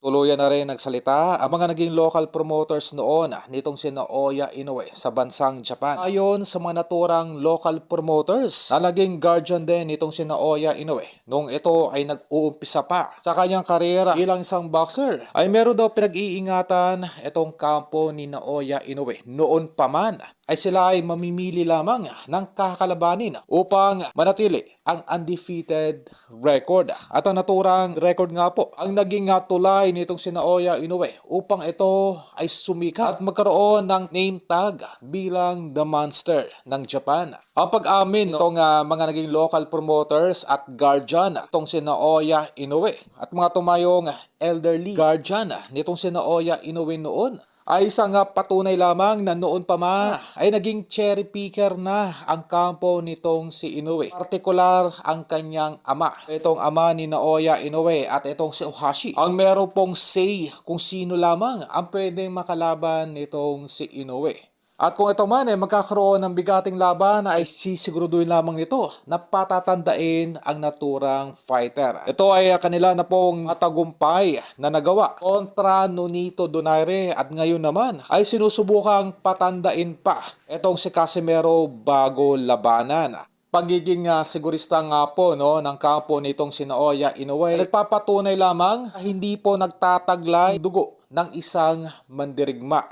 Tuluyan na rin nagsalita ang mga naging local promoters noon nitong si Naoya Inoue sa bansang Japan. Ayon sa mga naturang local promoters na naging guardian din nitong si Naoya Inoue nung ito ay nag-uumpisa pa sa kanyang karera bilang isang boxer, ay meron daw pinag-iingatan itong kampo ni Naoya Inoue noon pa man ay sila ay mamimili lamang ng kakalabanin upang manatili ang undefeated record. At ang naturang record nga po ang naging tulay nitong si Naoya Inoue upang ito ay sumikat at magkaroon ng name tag bilang The Monster ng Japan. Ang pag-amin nitong mga naging local promoters at guardian itong si Naoya Inoue at mga tumayong elderly guardian nitong si Naoya Inoue noon ay isang patunay lamang na noon pa man ay naging cherry picker na ang kampo nitong si Inoue. Partikular ang kanyang ama. Itong ama ni Naoya Inoue at itong si Ohashi ang meron pong say kung sino lamang ang pwedeng makalaban nitong si Inoue. At kung ito man ay magkakaroon ng bigating laban ay sisiguraduhin lamang nito na patatandain ang naturang fighter. Ito ay kanila na pong matagumpay na nagawa kontra Nonito Donaire at ngayon naman ay sinusubukang patandain pa itong si Casimero bago labanan. Pagiging sigurista nga po ng kampo nitong si Naoya Inoue nagpapatunay lamang na hindi po nagtataglay dugo ng isang mandirigma.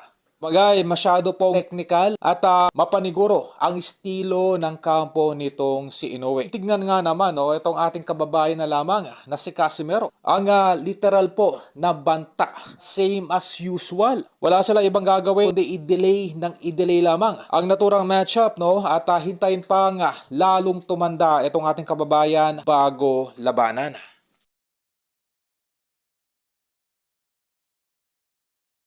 Bagay, masyado pong technical at mapaniguro ang estilo ng kampo nitong si Inoue. Tignan nga naman itong ating kababayan na lamang na si Casimero. Ang literal po na banta, same as usual. Wala sila ibang gagawin kundi i-delay lamang ang naturang matchup at hintayin pang lalong tumanda itong ating kababayan bago labanan.